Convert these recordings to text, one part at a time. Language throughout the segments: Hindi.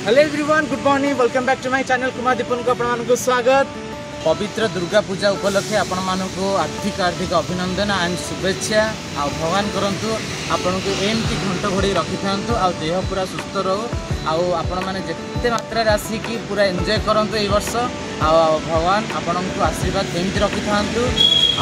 Hello everyone, good morning, welcome back to my channel Kumar Deepan को आपको स्वागत। पवित्र दुर्गा पूजा उपलक्षे आपण मानू आर्थिक अभिनंदन एंड शुभेच्छा। आ भगवान करंतु आपन को एमती घंट घोड़ी रखि थांतु आ देह पूरा सुस्थ रहो आपण माने जेते मात्रा राशि की पूरा एंजॉय करंतु ए वर्ष आ भगवान आपण को आशीर्वाद एमती रखि थांतु।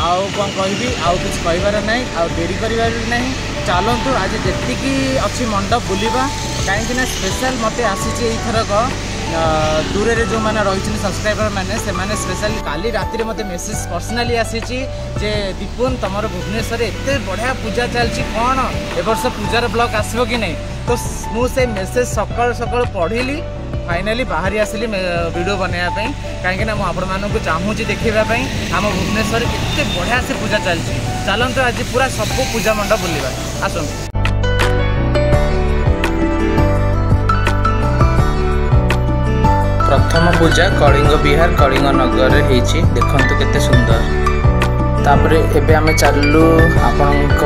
आउ कौन कहबी आउ कुछ कहबार नहीं आ देरी करिवार नहीं। चलतु आज जेतिकी अच्छी मंडप बुलिबा कहीं स्पेशल मते आसी एथरक दूर रे जो मैंने रही सब्सक्राइबर मैंने से माने स्पेशल काली राति मते मेसेज पर्सनाली आसी जे दीपुन तुमर भुवनेश्वर एते बढ़िया पूजा चलती कौन ए वर्ष पूजार ब्लॉग आसबो कि नहीं। तो मुझे मेसेज सकाल सकाल पढ़ी फाइनाली बाहरी आसली वीडियो बनाया कहीं मुझे चाहूँगी देखापी आम भुवनेश्वर एते बढ़िया से पूजा चलती। चलतु आज पूरा सब पूजा मंडप बुलवा आसतु। प्रथम पूजा कलिंग विहार कलिंग नगर होती देखु केते सुंदर। तापर एबे आमे चलू आपणक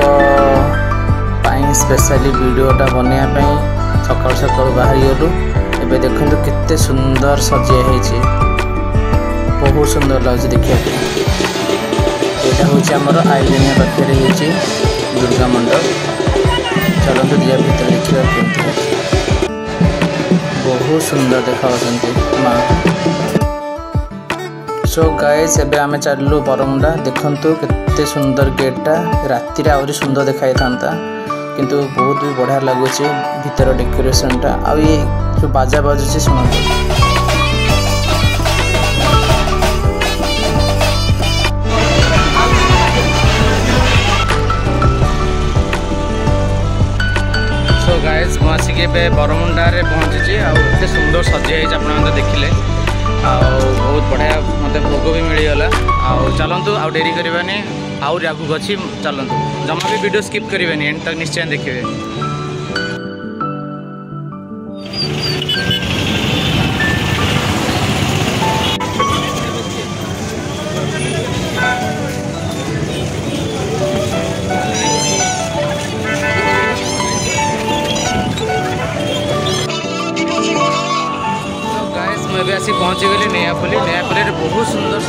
स्पेशली वीडियोटा बनवाई सकाल सकाल बाहरी गलु। एबे देखु केते सुंदर सजा है, बहुत सुंदर लगे देखा। यहाँ हूँ आमर आईलेनिया पाखे होती दुर्गा मंडप। चलते दिया भर देखा बहुत सुंदर देखा माँ। सो गाइस एबे आमे चलू बरमुंडा। देखंतु केते सुंदर गेटटा राति आहरी सुंदर देखाई था किंतु बहुत भी बढ़िया लगुच भीतर डेकोरेशनटा आ ये जो बाजा बाजुची शुणु। सो गाइस मुझे बरमुंडा रे पहुँची आते सुंदर सजाई आप देखिले बहुत बढ़िया मत भोग भी मिलगला। चलतु आउ डेरी करवानी आउरी आगू अच्छी। चलतु जमा भी वीडियो स्किप करेंगे एंड तक निश्चय देखिए। मैं आसी पहुँची गली नयापल्ली। नयापल्ली बहुत सुंदर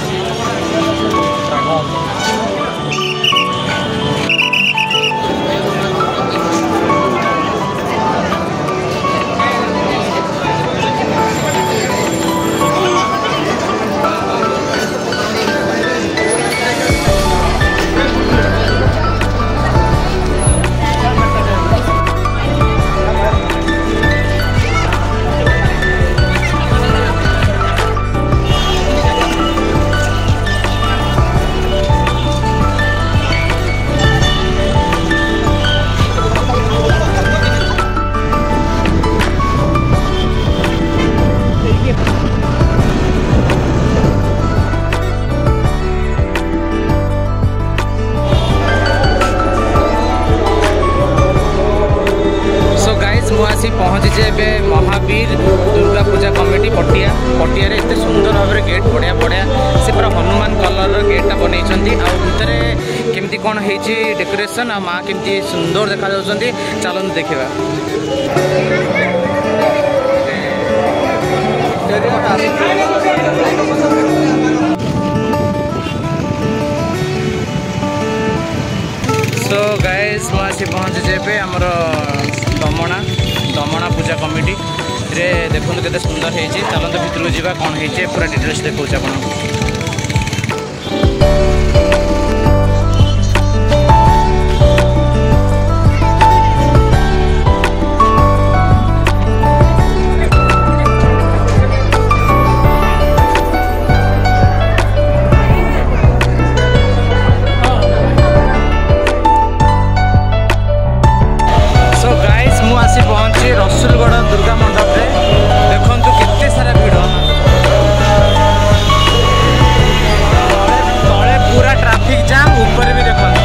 पहुँची महावीर दुर्गा पूजा कमिटी पटिया। पटिया एत सुंदर भाव में गेट बढ़िया बढ़िया से पूरा हनुमान कलर गेटा बनई भितर केमती कौन हो डेकोरेशन आ माँ केमती सुंदर देखा जाउछंती। चलते देखा। सो गाइस मुझे पहुँचे आमर दमणा पूजा कमिटी रे देखो केते सुंदर है। चलते भितर जावा कौन है पूरा डिटेल्स देखा आपको। रसूलगढ़ दुर्गा मंडप रे देखंतु केते सारा भीड़ तले पूरा ट्रैफिक जाम ऊपर भी देखंतु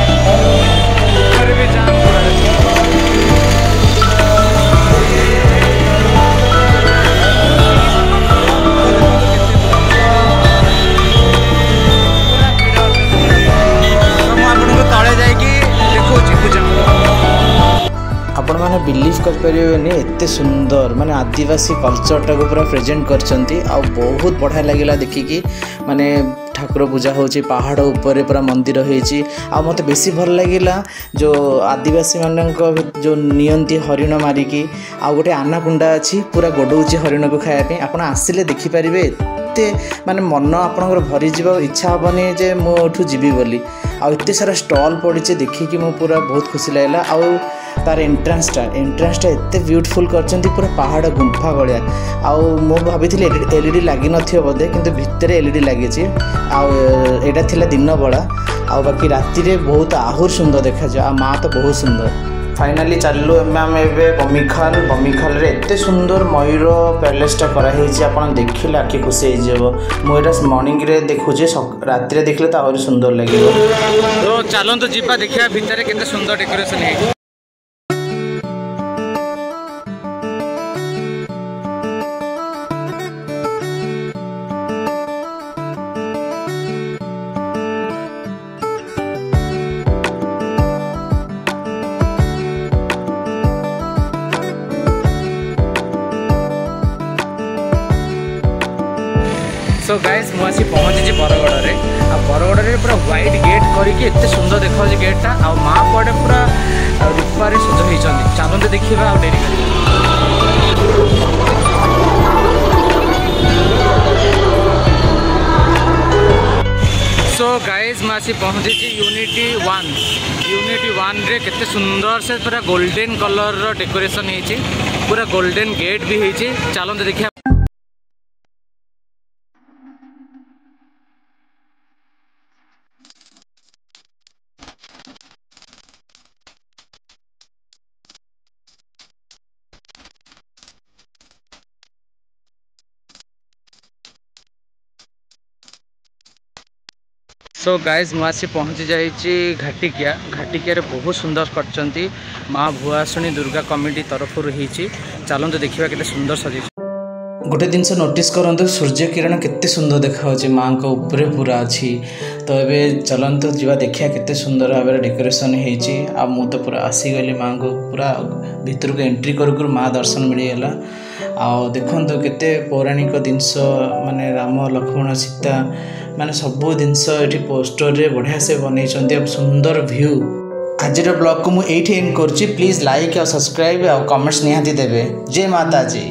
ऊपर भी जाम पूरा। आपण माने बिलीव कर परिबेनी केते सुंदर माने आदिवासी कल्चरटा को पूरा प्रेजेंट करछंती आ बहुत बढ़िया लागिला देखिकी माने ठाकुर पूजा होची पहाड़ ऊपर पूरा मंदिर होईची आ मते बेसी भल लागिला जो आदिवासी मानक जो नियंती हरिण मारिकी आ गोटे आनाकुंडा अछि पूरा गोडौची हरिण को खाया पे आपण आसिले देखि परिबे एते माने मन आपनकर भरी जीवा इच्छा हबनी जे मो ओठू जीवी बोली आ एते सारा स्टॉल पड़ी देखिकी मो पूरा बहुत खुशी लागला आ तार एंट्रांसटा एते ब्यूटीफुल करचंती पूरा पहाड़ गुंफा गलिया आ मो भाबिथिले एलईडी लागी नथियो बोधे किंतु भितरे एलईडी लागी छि आ एटा थिला दिन बळा आ बाकी राति रे बहुत आहुर सुंदर देखा जा आ मा तो बहुत सुंदर फाइनाली चलू मैम एबे बमिखाल रे एते सुंदर मयूर पैलेसटा करा हेछि आपण देखिले आखि खुशी हो जेबो मो एटा मॉर्निंग रे देखुजे राति रे देखले त और सुंदर लागिबो तो चलन तो जीवा देखिया भितरे केते सुंदर डेकोरेशन हे सो गाइस मुझे पहुँची बरगड़ रे आ बरगड़ रे पूरा व्हाइट गेट करके एते सुंदर देखा गेटा आ माँ पड़े पूरा रूपारे सज होती चलते देखा आ डेरी सो गाइस मुझे पहुँची यूनिटी 1 रे केते सुंदर से पूरा गोल्डन कलर रो डेकोरेशन होती पूरा गोल्डन गेट भी होती चलते देखा सो गाइज मुझे पहुँची जाइए घाटिकिया बहुत सुंदर करचंती माँ भुआसुणी दुर्गा कमिटी तरफ चलते देखा के सुंदर सज गोटे जिनस नोटिस करते सूर्य किरण केते सुंदर देखा माँ को ऊपर पूरा अच्छी तो ये चलते जीवा देखिया केते सुंदर भाव डेकोरेशन होती आ मु तो पूरा आसीगली माँ को पूरा भीतर को एंट्री कर माँ दर्शन मिलगला आ देखो केते पौराणिक जिनस माने राम लक्ष्मण सीता माने सबू जिनस ये पोस्टर रे बढ़िया से बनई सुंदर व्यू आज ब्लॉग को मुझे एंड कर प्लीज लाइक और सब्सक्राइब और कमेंट्स निहाती देवे जय माता जी।